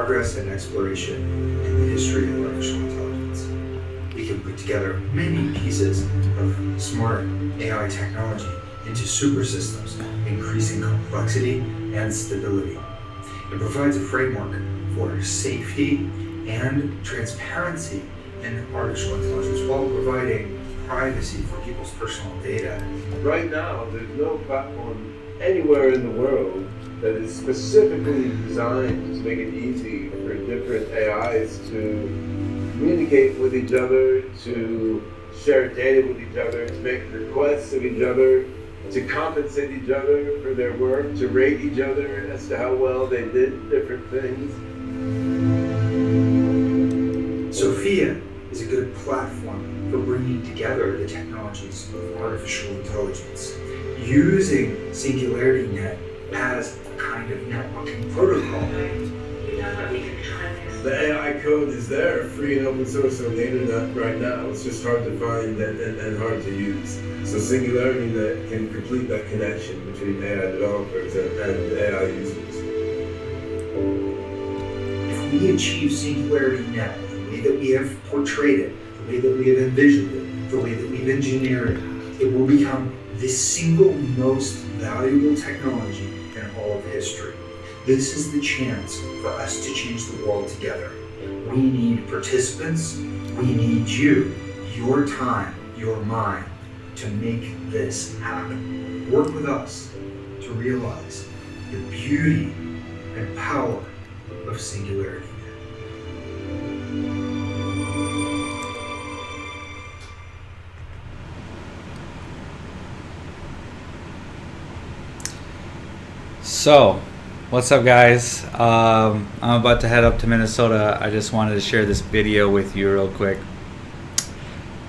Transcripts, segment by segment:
progress and exploration in the history of artificial intelligence. We can put together many pieces of smart AI technology into super systems, increasing complexity and stability. It provides a framework for safety and transparency in artificial intelligence while providing privacy for people's personal data. Right now, there's no platform anywhere in the world that is specifically designed to make it easy for different AIs to communicate with each other, to share data with each other, to make requests of each other, to compensate each other for their work, to rate each other as to how well they did different things. Sophia is a good platform for bringing together the technologies of artificial intelligence. Using SingularityNet as a kind of networking protocol. The AI code is there, free and open source on the internet right now. It's just hard to find and hard to use. So SingularityNet can complete that connection between AI developers and AI users. If we achieve SingularityNet the way that we have portrayed it, the way that we have envisioned it, the way that we've engineered it, it will become the single most valuable technology in all of history. This is the chance for us to change the world together. We need participants. We need you, your time, your mind, to make this happen. Work with us to realize the beauty and power of SingularityNet. So, what's up guys? I'm about to head up to Minnesota. I just wanted to share this video with you real quick.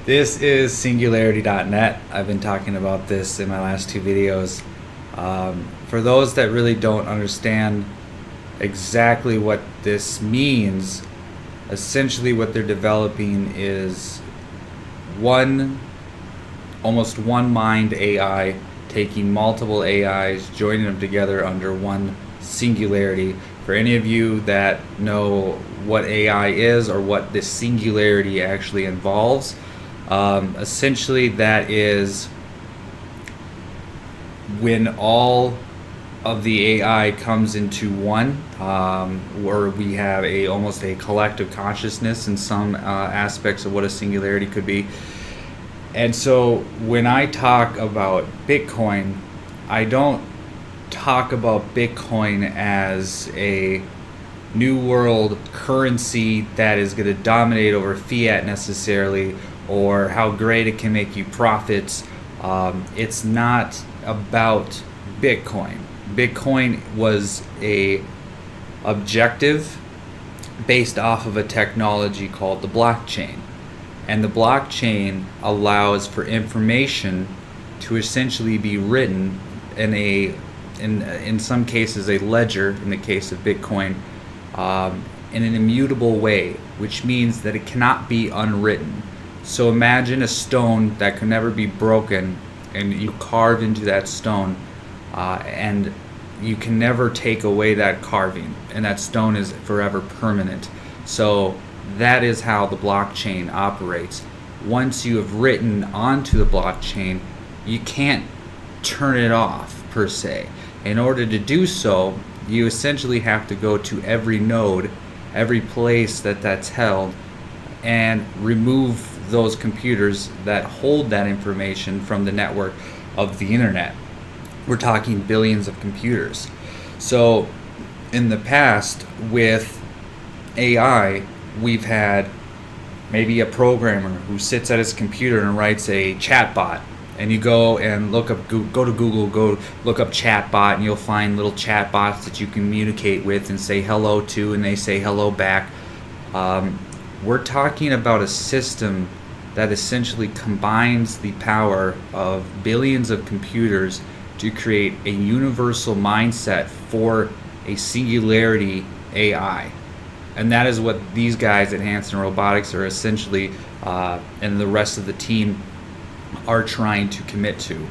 This is SingularityNet. I've been talking about this in my last two videos. For those that really don't understand exactly what this means, essentially what they're developing is almost one mind AI, taking multiple AIs, joining them together under one singularity. For any of you that know what AI is or what this singularity actually involves, essentially that is when all of the AI comes into one, where we have almost a collective consciousness in some aspects of what a singularity could be. And so when I talk about Bitcoin, I don't talk about Bitcoin as a new world currency that is going to dominate over fiat necessarily, or how great it can make you profits. It's not about Bitcoin. Bitcoin was a objective based off of a technology called the blockchain. And the blockchain allows for information to essentially be written in some cases a ledger, in the case of Bitcoin, in an immutable way, which means that it cannot be unwritten. So imagine a stone that can never be broken, and you carve into that stone, and you can never take away that carving, and that stone is forever permanent. So that is how the blockchain operates. Once you have written onto the blockchain, you can't turn it off per se. In order to do so, you essentially have to go to every node, every place that's held, and remove those computers that hold that information from the network of the internet. We're talking billions of computers. So in the past with AI, we've had maybe a programmer who sits at his computer and writes a chatbot, and you go and go to Google, go look up chatbot, and you'll find little chatbots that you communicate with and say hello to, and they say hello back. We're talking about a system that essentially combines the power of billions of computers to create a universal mindset for a singularity AI. And that is what these guys at Hanson Robotics are essentially, and the rest of the team are trying to commit to,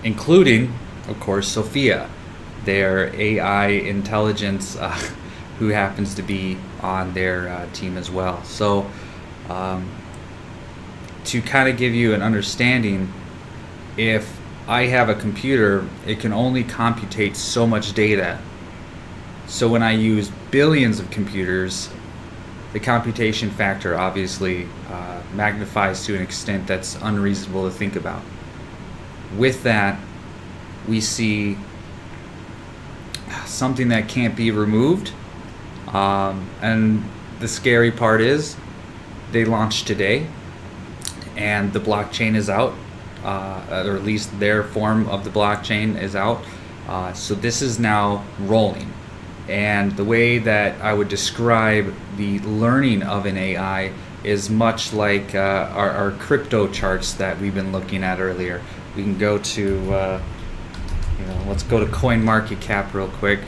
including, of course, Sophia, their AI intelligence who happens to be on their team as well. So to kind of give you an understanding, if I have a computer, it can only computate so much data. So when I use billions of computers, the computation factor obviously magnifies to an extent that's unreasonable to think about. With that, we see something that can't be removed. And the scary part is they launched today and the blockchain is out, or at least their form of the blockchain is out. So this is now rolling. And the way that I would describe the learning of an AI is much like our crypto charts that we've been looking at earlier. We can go to, let's go to CoinMarketCap real quick.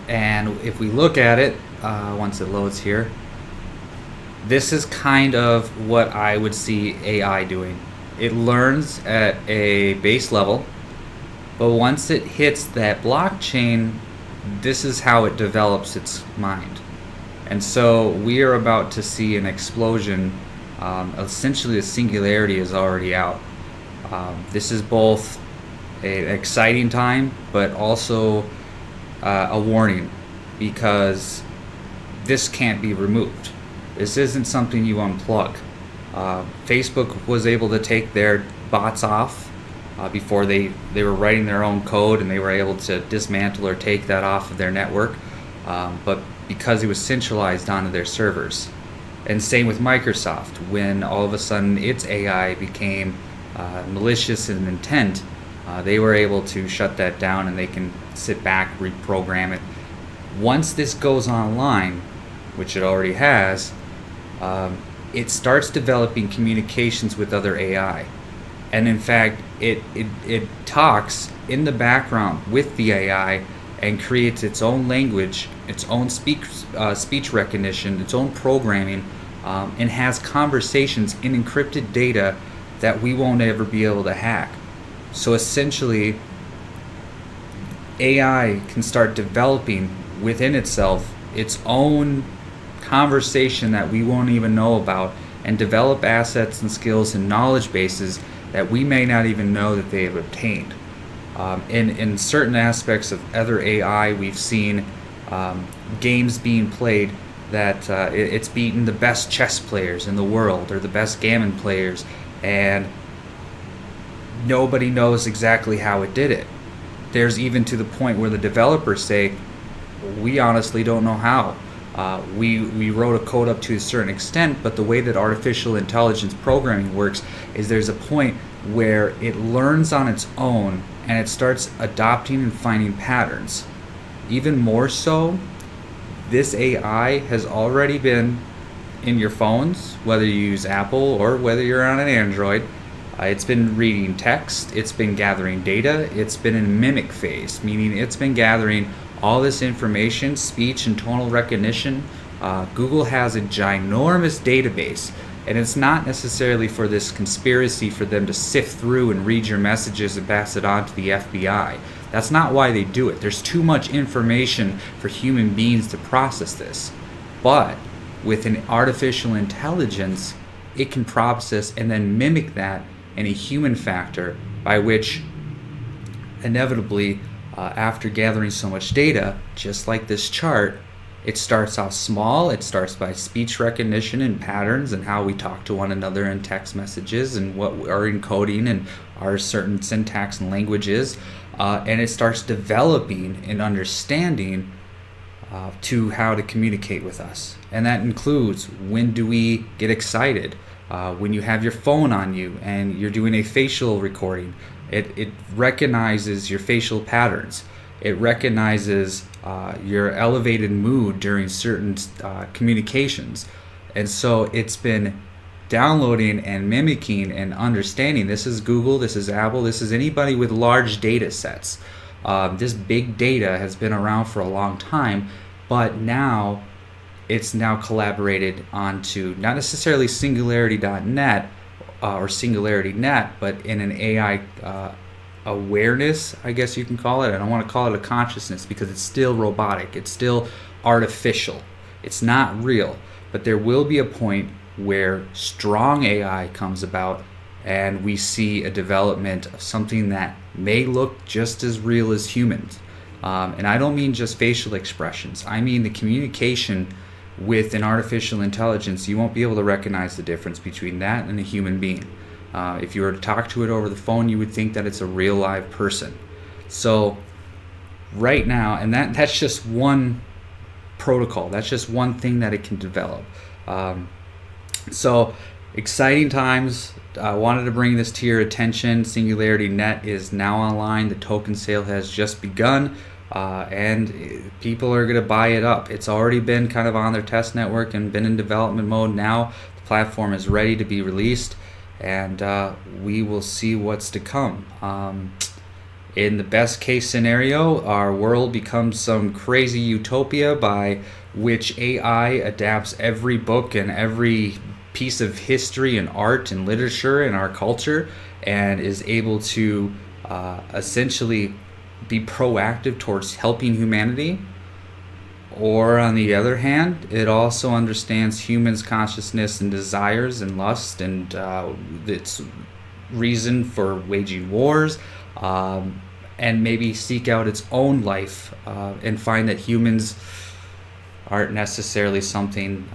And if we look at it, once it loads here, this is kind of what I would see AI doing. It learns at a base level, but once it hits that blockchain, this is how it develops its mind. And so we are about to see an explosion. Essentially, the singularity is already out. This is both an exciting time, but also a warning, because this can't be removed. This isn't something you unplug. Facebook was able to take their bots off before they were writing their own code, and they were able to dismantle or take that off of their network, but because it was centralized onto their servers. And same with Microsoft, when all of a sudden its AI became malicious in intent, they were able to shut that down, and they can sit back, reprogram it. Once this goes online, which it already has, it starts developing communications with other AI. And in fact, it talks in the background with the AI and creates its own language, its own speech recognition, its own programming, and has conversations in encrypted data that we won't ever be able to hack. So essentially, AI can start developing within itself its own conversation that we won't even know about, and develop assets and skills and knowledge bases that we may not even know that they have obtained. In certain aspects of other AI, we've seen games being played that it's beaten the best chess players in the world or the best gammon players, and nobody knows exactly how it did it. There's even to the point where the developers say, we honestly don't know how. We wrote a code up to a certain extent, but the way that artificial intelligence programming works is there's a point where it learns on its own and it starts adopting and finding patterns. Even more so, this AI has already been in your phones, whether you use Apple or whether you're on an Android. It's been reading text, it's been gathering data, it's been in mimic phase, meaning it's been gathering all this information, speech and tonal recognition. Google has a ginormous database, and it's not necessarily for this conspiracy for them to sift through and read your messages and pass it on to the FBI. That's not why they do it. There's too much information for human beings to process this. But with an artificial intelligence, it can process and then mimic that in a human factor, by which inevitably, after gathering so much data, just like this chart, it starts off small. It starts by speech recognition and patterns and how we talk to one another in text messages and what our encoding and our certain syntax and languages, and it starts developing an understanding to how to communicate with us. And that includes, when do we get excited? When you have your phone on you and you're doing a facial recording, it recognizes your facial patterns. It recognizes your elevated mood during certain communications. And so it's been downloading and mimicking and understanding. This is Google, this is Apple, this is anybody with large data sets. This big data has been around for a long time, but now it's now collaborated onto not necessarily SingularityNet or SingularityNet, but in an AI awareness, I guess you can call it. I don't want to call it a consciousness because it's still robotic. It's still artificial. It's not real. But there will be a point where strong AI comes about and we see a development of something that may look just as real as humans. And I don't mean just facial expressions. I mean the communication with an artificial intelligence. You won't be able to recognize the difference between that and a human being. If you were to talk to it over the phone, you would think that it's a real live person. So right now, and that's just one protocol. That's just one thing that it can develop. So exciting times. I wanted to bring this to your attention. SingularityNet is now online. The token sale has just begun. And people are going to buy it up. It's already been kind of on their test network and been in development mode. Now the platform is ready to be released, and we will see what's to come. In the best case scenario, our world becomes some crazy utopia by which AI adapts every book and every piece of history and art and literature in our culture and is able to essentially be proactive towards helping humanity. Or on the other hand, it also understands humans' consciousness and desires and lust and its reason for waging wars, and maybe seek out its own life and find that humans aren't necessarily something,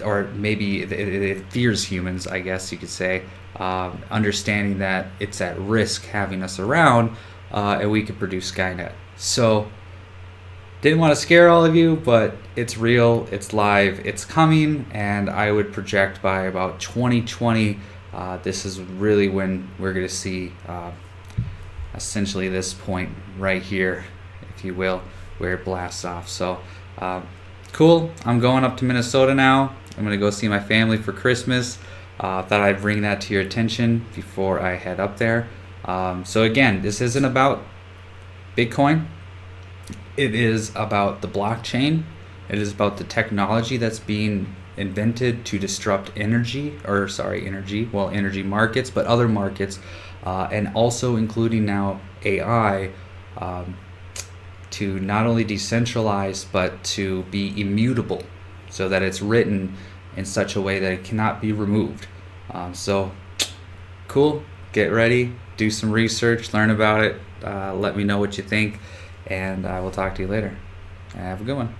or maybe it fears humans, I guess you could say, understanding that it's at risk having us around, and we could produce Skynet. So didn't want to scare all of you, but it's real, it's live, it's coming, and I would project by about 2020, this is really when we're going to see essentially this point right here, if you will, where it blasts off. So cool. I'm going up to Minnesota now. I'm going to go see my family for Christmas. Thought I'd bring that to your attention before I head up there. So again, this isn't about Bitcoin. It is about the blockchain. It is about the technology that's being invented to disrupt energy markets, but other markets, and also including now AI, to not only decentralize, but to be immutable, so that it's written in such a way that it cannot be removed. So cool, get ready, do some research, learn about it, let me know what you think, and I will talk to you later. Have a good one.